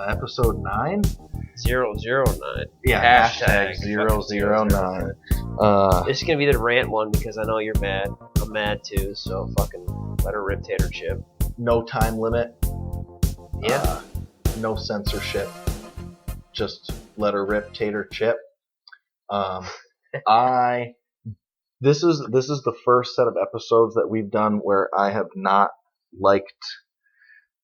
Episode 9? 009. Yeah, hashtag 009. This is going to be the rant one because I know you're mad. I'm mad too, so fucking let her rip, tater chip. No time limit. Yeah. No censorship. Just let her rip, tater chip. This is the first set of episodes that we've done where I have not liked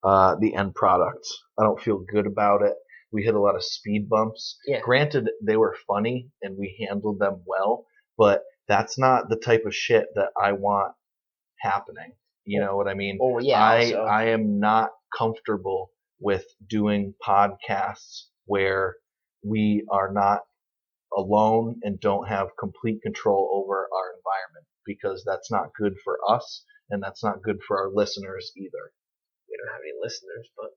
the end product. I don't feel good about it. We hit a lot of speed bumps. Yeah. Granted, they were funny and we handled them well, but that's not the type of shit that I want happening. You know what I mean? Oh, yeah. I am not comfortable with doing podcasts where we are not alone and don't have complete control over our environment, because that's not good for us and that's not good for our listeners either. We don't have any listeners, but...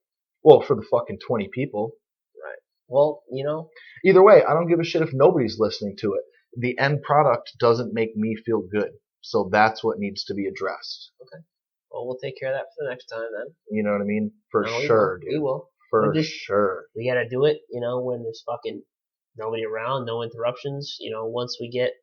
Well, for the fucking 20 people. Right. Well, you know... Either way, I don't give a shit if nobody's listening to it. The end product doesn't make me feel good. So that's what needs to be addressed. Okay. Well, we'll take care of that for the next time then. You know what I mean? For No, sure, dude. We will. For sure. We gotta do it, when there's fucking nobody around, no interruptions. Once we get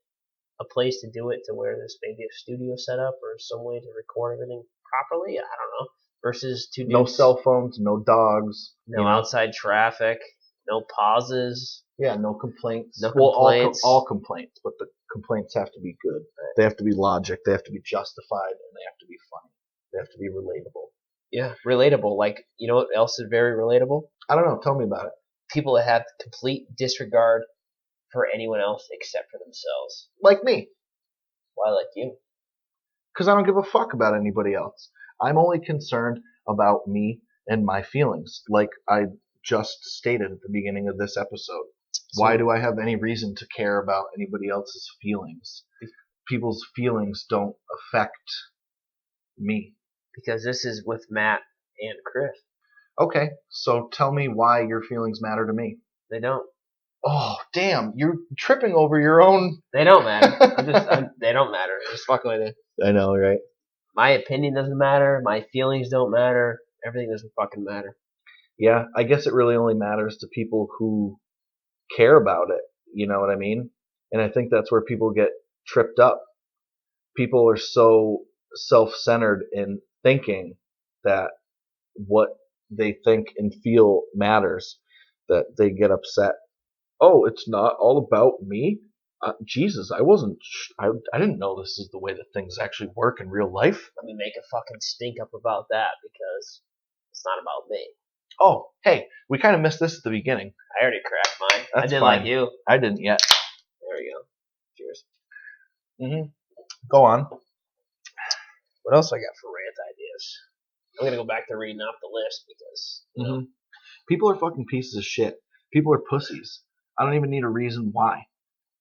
a place to do it to where there's maybe a studio set up or some way to record everything properly, I don't know. Versus two dudes. No cell phones, no dogs. No outside traffic, no pauses. Yeah, no complaints. No complaints. All complaints, but the complaints have to be good. Right. They have to be logic. They have to be justified, and they have to be funny. They have to be relatable. Yeah, relatable. Like, you know what else is very relatable? I don't know. Tell me about it. People that have complete disregard for anyone else except for themselves. Like me. Why like you? Because I don't give a fuck about anybody else. I'm only concerned about me and my feelings, like I just stated at the beginning of this episode. So, why do I have any reason to care about anybody else's feelings? People's feelings don't affect me. Because this is with Matt and Chris. Okay, so tell me why your feelings matter to me. They don't. Oh, damn, you're tripping over your own... They don't matter. They don't matter. I'm just fucking with it. I know, right? My opinion doesn't matter. My feelings don't matter. Everything doesn't fucking matter. Yeah, I guess it really only matters to people who care about it. You know what I mean? And I think that's where people get tripped up. People are so self-centered in thinking that what they think and feel matters that they get upset. Oh, it's not all about me? Jesus, I didn't know this is the way that things actually work in real life. Let me make a fucking stink up about that because it's not about me. Oh, hey, we kind of missed this at the beginning. I already cracked mine. That's I did fine. Like you. I didn't yet. There we go. Cheers. Go on. What else I got for rant ideas? I'm going to go back to reading off the list because, people are fucking pieces of shit. People are pussies. I don't even need a reason why.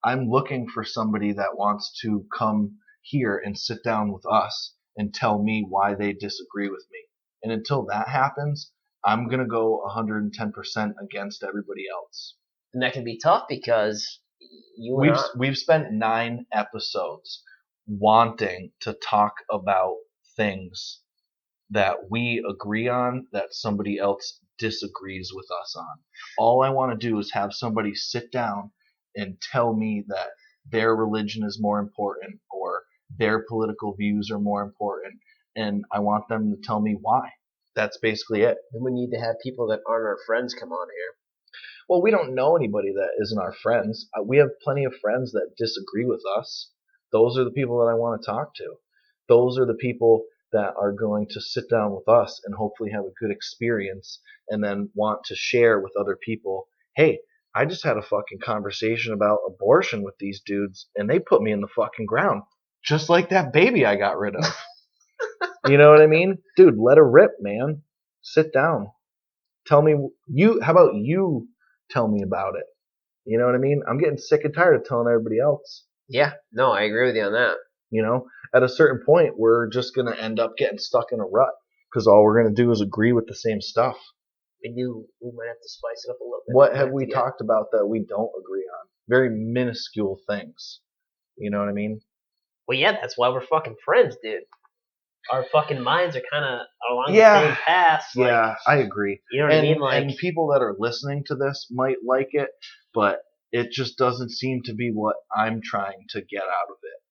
I'm looking for somebody that wants to come here and sit down with us and tell me why they disagree with me. And until that happens, I'm going to go 110% against everybody else. And that can be tough because we've spent 9 episodes wanting to talk about things that we agree on that somebody else disagrees with us on. All I want to do is have somebody sit down and tell me that their religion is more important or their political views are more important, and I want them to tell me why. That's basically it. And we need to have people that aren't our friends come on here. Well, we don't know anybody that isn't our friends. We have plenty of friends that disagree with us. Those are the people that I want to talk to. Those are the people that are going to sit down with us and hopefully have a good experience and then want to share with other people, hey, I just had a fucking conversation about abortion with these dudes and they put me in the fucking ground. Just like that baby I got rid of. You know what I mean? Dude, let her rip, man. Sit down. Tell me, how about you tell me about it? You know what I mean? I'm getting sick and tired of telling everybody else. Yeah, no, I agree with you on that. At a certain point, we're just going to end up getting stuck in a rut because all we're going to do is agree with the same stuff. We might have to spice it up a little bit. What have we talked about that we don't agree on? Very minuscule things. You know what I mean? Well, yeah, that's why we're fucking friends, dude. our fucking minds are kind of along the same path. Yeah, I agree. You know what I mean? And people that are listening to this might like it, but it just doesn't seem to be what I'm trying to get out of it.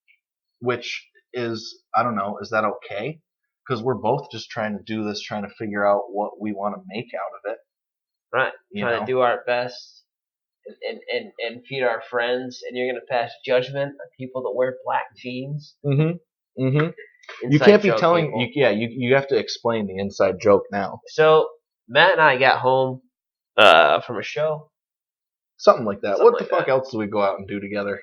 Which is, I don't know, is that okay? Because we're both just trying to do this, trying to figure out what we want to make out of it. Right. Trying to do our best and feed our friends, and you're going to pass judgment on people that wear black jeans. Mm-hmm. Mm-hmm. You can't be telling. You have to explain the inside joke now. So Matt and I got home from a show. Something like that. What the fuck else do we go out and do together?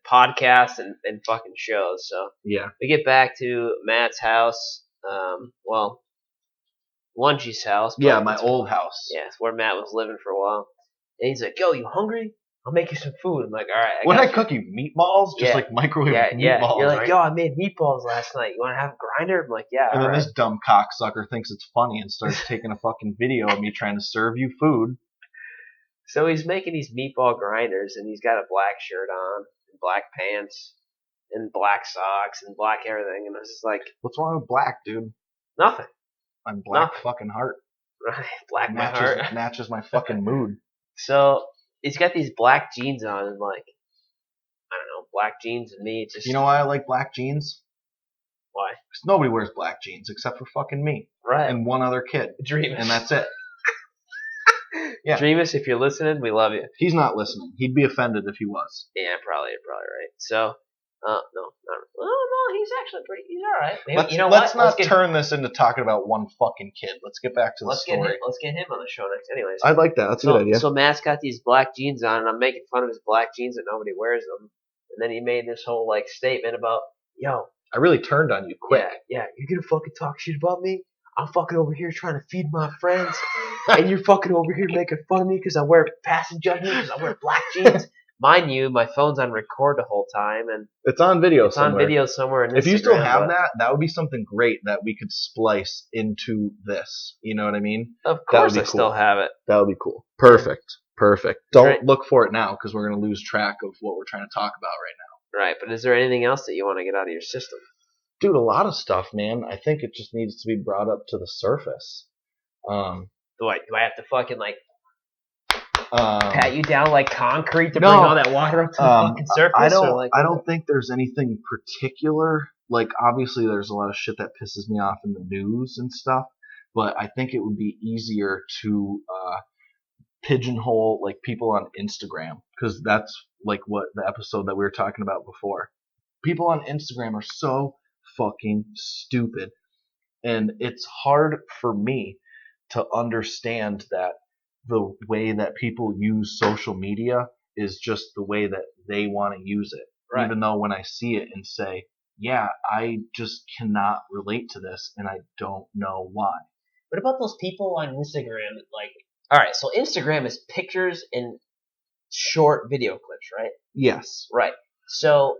Podcasts and fucking shows. So yeah, we get back to Matt's house. Lungie's house. Yeah, my old house. Yeah, it's where Matt was living for a while. And he's like, "Yo, you hungry? I'll make you some food." I'm like, "All right." What did I cook you? Meatballs? Just like microwave meatballs. Yeah. You're like, right? "Yo, I made meatballs last night. You want to have a grinder?" I'm like, "Yeah." And then this dumb cocksucker thinks it's funny and starts taking a fucking video of me trying to serve you food. So he's making these meatball grinders, and he's got a black shirt on, and black pants, and black socks, and black everything. And I was just like, "What's wrong with black, dude?" Nothing. I'm black fucking heart. Right, black matches my fucking mood. So he's got these black jeans on, and like, I don't know, black jeans and me. Just you know why I like black jeans? Why? Because nobody wears black jeans except for fucking me, right? And one other kid, Dreamus, and that's it. Yeah, Dreamus, if you're listening, we love you. He's not listening. He'd be offended if he was. Yeah, probably right. So, no, he's actually he's all right. Let's not turn this into talking about one fucking kid. Let's get back to the story. Let's get him on the show next. Anyways, I like that. That's a good idea. So Matt's got these black jeans on, and I'm making fun of his black jeans that nobody wears them. And then he made this whole like statement about, "Yo, I really turned on you quick." Yeah, you're gonna fucking talk shit about me? I'm fucking over here trying to feed my friends, and you're fucking over here making fun of me because I wear passing judgment because I wear black jeans." Mind you, my phone's on record the whole time, and it's on video. It's on video somewhere. In if you still have that would be something great that we could splice into this. You know what I mean? Of course, I still have it. That would be cool. Perfect. Don't look for it now because we're gonna lose track of what we're trying to talk about right now. Right, but is there anything else that you want to get out of your system? Dude, a lot of stuff, man. I think it just needs to be brought up to the surface. Do I have to fucking like pat you down like concrete to bring all that water up to the fucking surface? I don't think there's anything particular. Like, obviously, there's a lot of shit that pisses me off in the news and stuff, but I think it would be easier to pigeonhole like people on Instagram, because that's like what the episode that we were talking about before. People on Instagram are so fucking stupid, and it's hard for me to understand that the way that people use social media is just the way that they want to use it. Right. Even though when I see it and say, yeah, I just cannot relate to this and I don't know why. What about those people on Instagram that like, all right, so Instagram is pictures and short video clips, right? Yes. Right. So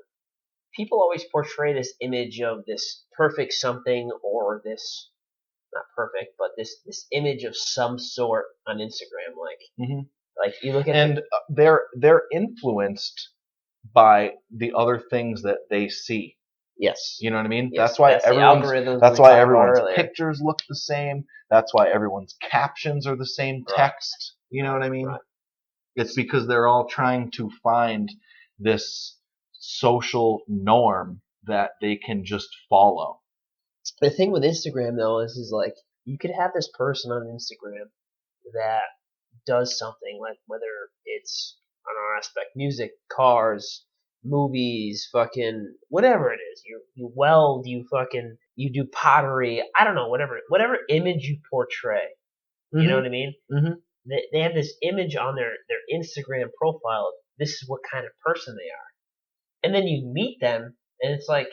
people always portray this image of this perfect something, or this, not perfect, but this image of some sort on Instagram. Like, like you look at and they're influenced by the other things that they see. Yes. You know what I mean? Yes. That's why everyone's pictures look the same. That's why everyone's captions are the same text. Right. You know what I mean? Right. It's because they're all trying to find this social norm that they can just follow. The thing with Instagram, though, is like, you could have this person on Instagram that does something, like whether it's on our aspect, music, cars, movies, fucking whatever it is. You weld, you do pottery. I don't know, whatever image you portray. You know what I mean? Mm-hmm. They have this image on their Instagram profile. This is what kind of person they are, and then you meet them, and it's like,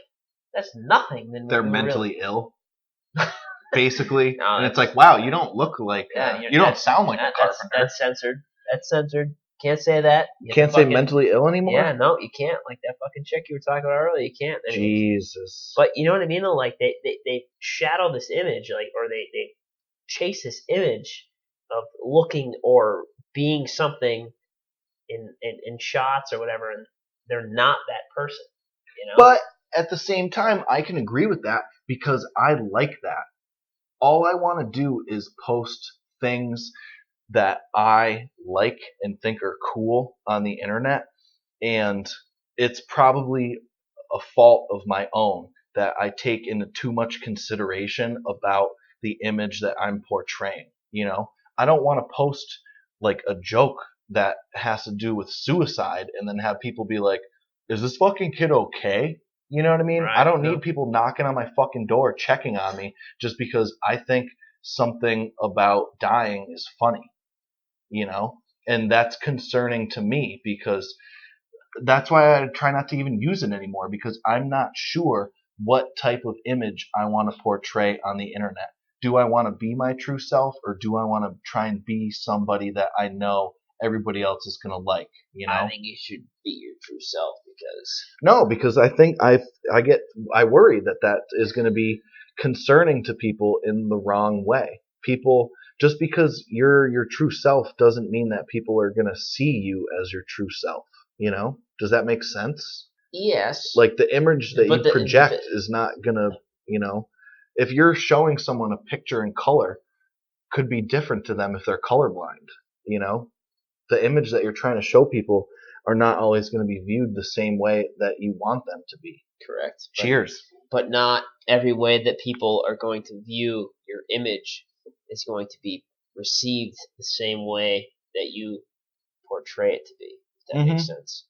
that's nothing. They're mentally ill, basically. No, and it's like, wow, you don't look like you don't sound like a carpenter. That's censored. Can't say that. You can't say mentally ill anymore? Yeah, no, you can't. Like that fucking chick you were talking about earlier, you can't. Jesus. But you know what I mean? Like they shadow this image, like, or they chase this image of looking or being something in shots or whatever, and they're not that person. You know? But at the same time, I can agree with that because I like that. All I want to do is post things that I like and think are cool on the internet. And it's probably a fault of my own that I take into too much consideration about the image that I'm portraying. I don't want to post like a joke that has to do with suicide and then have people be like, is this fucking kid okay? You know what I mean? Right. I don't need people knocking on my fucking door checking on me just because I think something about dying is funny, and that's concerning to me because that's why I try not to even use it anymore, because I'm not sure what type of image I want to portray on the internet. Do I want to be my true self, or do I want to try and be somebody that I know everybody else is going to like, I think you should be your true self because I think I worry that is going to be concerning to people in the wrong way. People, just because you're your true self doesn't mean that people are going to see you as your true self. Does that make sense? Yes. Like the image that you project is not gonna, if you're showing someone a picture in color, could be different to them if they're colorblind. The image that you're trying to show people are not always going to be viewed the same way that you want them to be. Correct. Cheers. But not every way that people are going to view your image is going to be received the same way that you portray it to be. If that makes sense.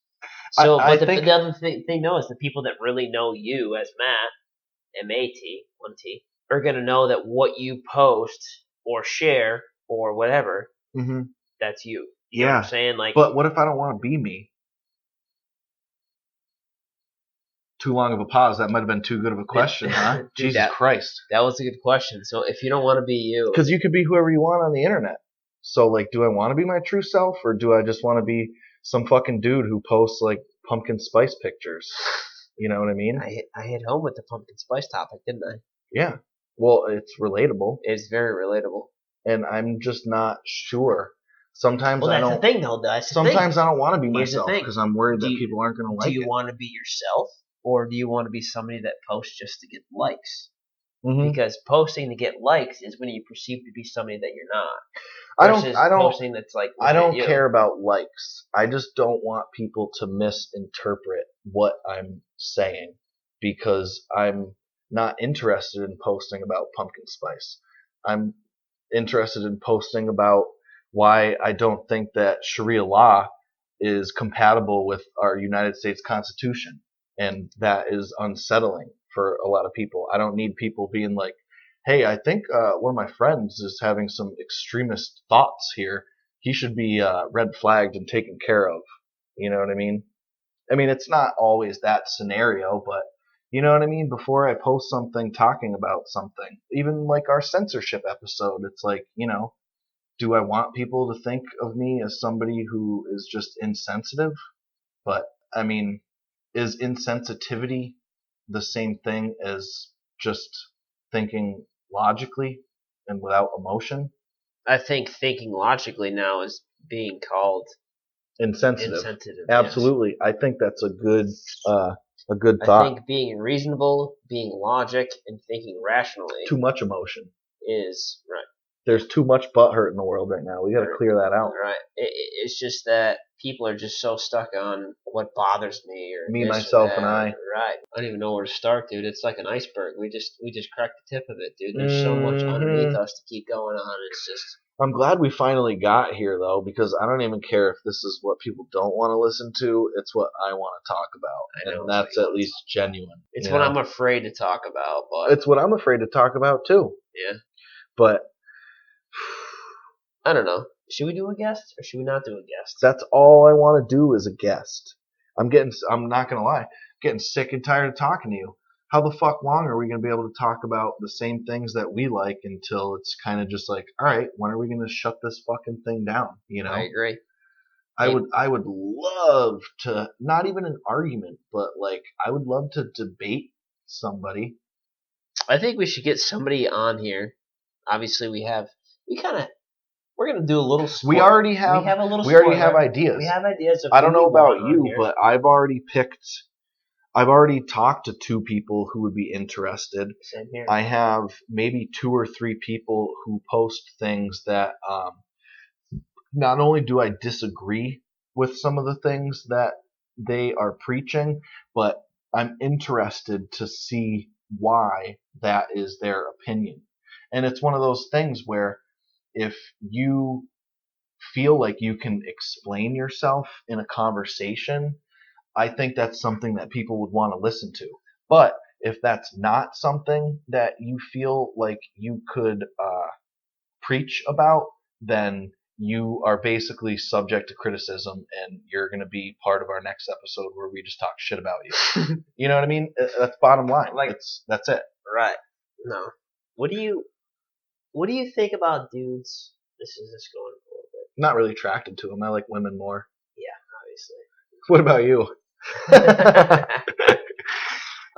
So, but the other thing though is the people that really know you as Matt, M-A-T, 1T, are going to know that what you post or share or whatever, that's you. You know what I'm saying? But what if I don't want to be me? Too long of a pause. That might have been too good of a question, huh? Dude, Jesus Christ. That was a good question. So if you don't want to be you. Because you could be whoever you want on the internet. So, do I want to be my true self, or do I just want to be some fucking dude who posts, pumpkin spice pictures? You know what I mean? I hit home with the pumpkin spice topic, didn't I? Yeah. Well, it's relatable. It's very relatable. And I'm just not sure. Sometimes that's the thing, though. Sometimes I don't want to be myself because I'm worried that people aren't going to like it. Do you want to be yourself, or do you want to be somebody that posts just to get likes? Because posting to get likes is when you perceive to be somebody that you're not. I don't posting that's I don't care about likes. I just don't want people to misinterpret what I'm saying, because I'm not interested in posting about pumpkin spice. I'm interested in posting about why I don't think that Sharia law is compatible with our United States Constitution, and that is unsettling for a lot of people. I don't need people being like, hey, I think one of my friends is having some extremist thoughts here. He should be red flagged and taken care of. You know what I mean? I mean, it's not always that scenario, but you know what I mean? Before I post something talking about something, even like our censorship episode, it's like, do I want people to think of me as somebody who is just insensitive? But, I mean, is insensitivity the same thing as just thinking logically and without emotion? I think thinking logically now is being called insensitive. Absolutely. Yes. I think that's a good thought. I think being reasonable, being logic, and thinking rationally. Too much emotion. Is right. There's too much butt hurt in the world right now. We got to clear that out. Right. It's just that people are just so stuck on what bothers me or me, myself, and I. Right. I don't even know where to start, dude. It's like an iceberg. We just cracked the tip of it, dude. There's so much underneath us to keep going on. It's just. I'm glad we finally got here, though, because I don't even care if this is what people don't want to listen to. It's what I want to talk about, and that's at least genuine. It's what I'm afraid to talk about, but it's what I'm afraid to talk about too. Yeah, but I don't know. Should we do a guest or should we not do a guest? That's all I want to do is a guest. I'm not gonna lie, getting sick and tired of talking to you. How the fuck long are we going to be able to talk about the same things that we like until it's kind of just like, all right, when are we going to shut this fucking thing down? I agree. I would love to, not even an argument, but I would love to debate somebody. I think we should get somebody on here. Obviously, we're going to do a little spoiler. We already have ideas. We have ideas. I don't know about you, but I've already picked I've already talked to 2 people who would be interested. Same here. I have maybe 2 or 3 people who post things that not only do I disagree with some of the things that they are preaching, but I'm interested to see why that is their opinion. And it's one of those things where if you feel like you can explain yourself in a conversation, I think that's something that people would want to listen to. But if that's not something that you feel like you could preach about, then you are basically subject to criticism, and you're going to be part of our next episode where we just talk shit about you. You know what I mean? That's bottom line. Like, that's it. Right. No. What do you think about dudes? This is just going a little bit. Not really attracted to them. I like women more. Yeah, What about you? obviously.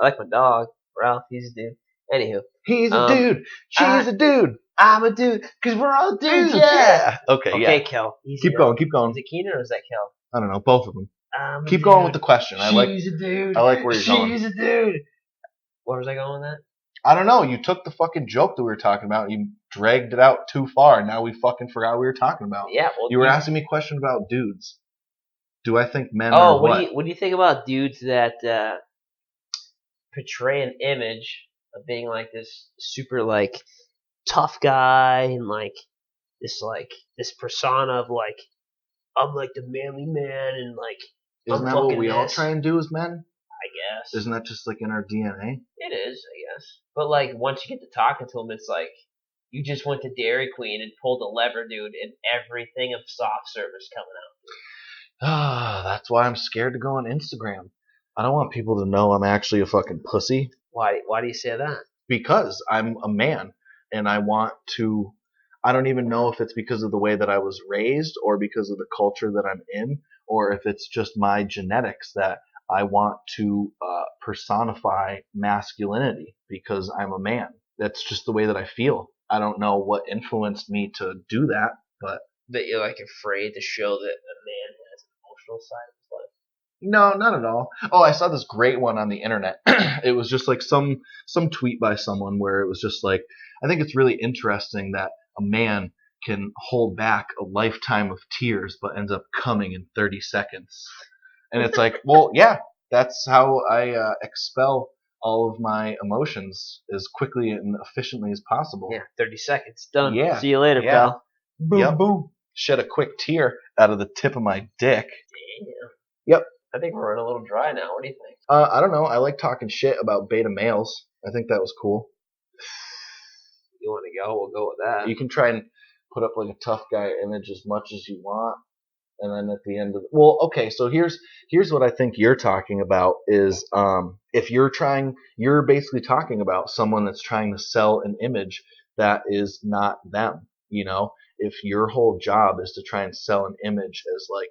I like my dog, Ralph. He's a dude. Anywho. He's a dude. She's a dude. I'm a dude, because we're all dudes, yeah. Okay, Okay, Kel. Keep going. Is it Keenan or is that Kel? I don't know. Both of them. Keep Dude. going with the question. She's a dude. I like where you're going. She's a dude. Where was I going with that? I don't know. You took the fucking joke that we were talking about and you dragged it out too far, and now we fucking forgot what we were talking about. Yeah. Well, you were asking me a question about dudes. Do I think men are what? What do you think about dudes that portray an image of being like this super like tough guy and like this persona of like I'm like the manly man and like Isn't that what we all try and do as men? I guess. Isn't that just like in our DNA? It is, I guess. But like once you get to talking to them, it's like you just went to Dairy Queen and pulled a lever, dude, and everything of soft service coming out. Ah, that's why I'm scared to go on Instagram. I don't want people to know I'm actually a fucking pussy. Why do you say that? Because I'm a man and I want to. I don't even know if it's because of the way that I was raised or because of the culture that I'm in, or if it's just my genetics that I want to personify masculinity because I'm a man. That's just the way that I feel. I don't know what influenced me to do that, but That you're like afraid to show that a man has an emotional side of his life. no, not at all. Oh, I saw this great one on the internet. It was just like some tweet by someone where it was just like, I think it's really interesting that a man can hold back a lifetime of tears but ends up coming in 30 seconds. And it's like, well, yeah, that's how I expel all of my emotions as quickly and efficiently as possible. Yeah, 30 seconds. Done. Yeah. See you later, Yeah. pal. Boom, boom. Shed a quick tear out of the tip of my dick. Damn. Yep. I think we're running a little dry now. What do you think? I don't know. I like talking shit about beta males. I think that was cool. You want to go? We'll go with that. You can try and put up like a tough guy image as much as you want, and then at the end of okay, so here's what I think you're talking about is if you're basically talking about someone that's trying to sell an image that is not them. You know, if your whole job is to try and sell an image as like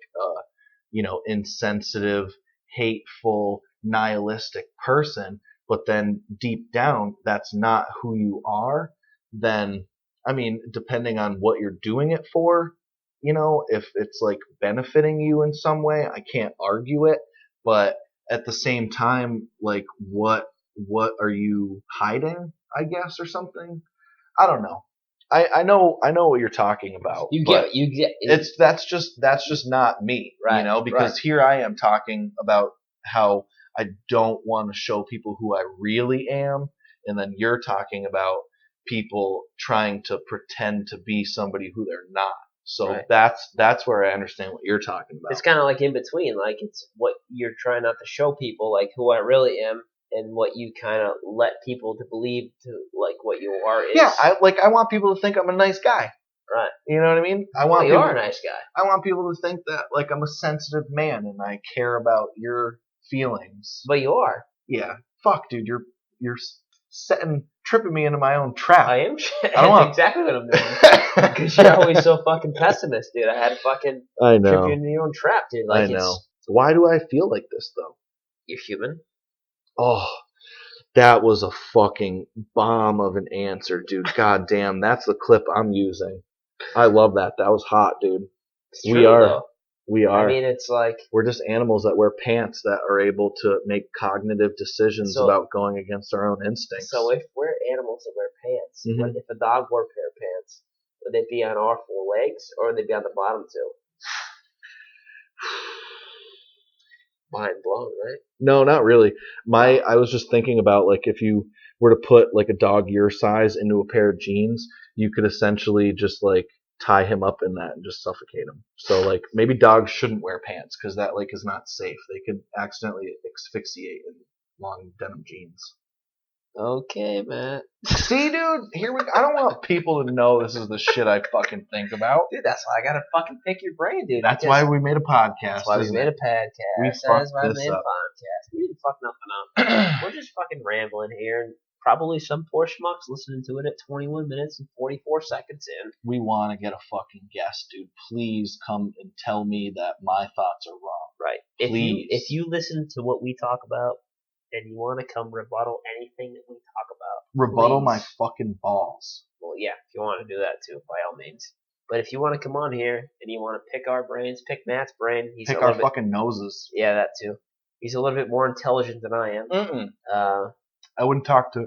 insensitive, hateful, nihilistic person, but then deep down that's not who you are, then I mean, depending on what you're doing it for, if it's like benefiting you in some way, I can't argue it. But at the same time, like what are you hiding, I guess, or something? I don't know. I know what you're talking about. You get it. That's just not me, right? Because here I am talking about how I don't want to show people who I really am, and then you're talking about people trying to pretend to be somebody who they're not. So right. that's where I understand what you're talking about. It's kind of like in between, like it's what you're trying not to show people, like who I really am, and what you kind of let people to believe to like what you are is. Yeah, I want people to think I'm a nice guy. Right. You know what I mean? You are a nice guy. I want people to think that like I'm a sensitive man and I care about your feelings. But you are. Yeah. Fuck, dude, you're tripping me into my own trap. I am. That's exactly what I'm doing. Because you're always so fucking pessimist, dude. I had to fucking trip you into your own trap, dude. Like, I know. Why do I feel like this though? You're human. Oh, that was a fucking bomb of an answer, dude. God damn, that's the clip I'm using. I love that. That was hot, dude. It's true, though. We are. I mean, it's like We're just animals that wear pants that are able to make cognitive decisions about going against our own instincts. So if we're animals that wear pants, like if a dog wore a pair of pants, would they be on all four legs or would they be on the bottom two? Mind blown, right? No, not really. I was just thinking about like if you were to put like a dog your size into a pair of jeans, you could essentially just like tie him up in that and just suffocate him. So like maybe dogs shouldn't wear pants because that like is not safe. They could accidentally asphyxiate in long denim jeans. Okay, man. See, dude, I don't want people to know this is the shit I fucking think about. Dude, that's why I gotta fucking pick your brain, dude. That's why we made a podcast. That's why we made a podcast. We That's why fucked we this made a up. podcast. We didn't fuck nothing up. We're just fucking rambling here, and probably some poor schmucks listening to it at 21 minutes and 44 seconds in. We want to get a fucking guest, dude. Please come and tell me that my thoughts are wrong. Right. Please. If you listen to what we talk about and you want to come rebuttal anything that we talk about, Rebuttal please. my fucking balls. Well, yeah, if you want to do that too, by all means. But if you want to come on here and you want to pick our brains, pick Matt's brain. Pick our fucking noses. Yeah, that too. He's a little bit more intelligent than I am. I wouldn't talk to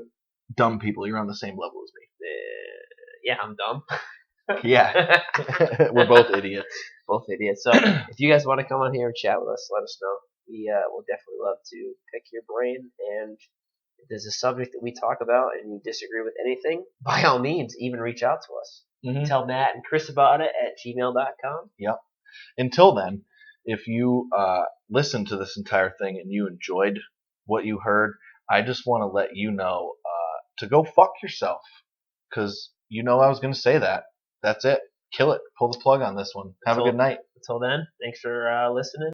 dumb people. You're on the same level as me. Yeah, I'm dumb. Yeah. We're both idiots. Both idiots. So if you guys want to come on here and chat with us, let us know. We will definitely love to pick your brain. And if there's a subject that we talk about and you disagree with anything, by all means, even reach out to us. Tell Matt and Chris about it at gmail.com. Yep. Until then, if you listened to this entire thing and you enjoyed what you heard, I just want to let you know to go fuck yourself. Because you know I was going to say that. That's it. Kill it. Pull the plug on this one. Have a good night. Until then, thanks for listening.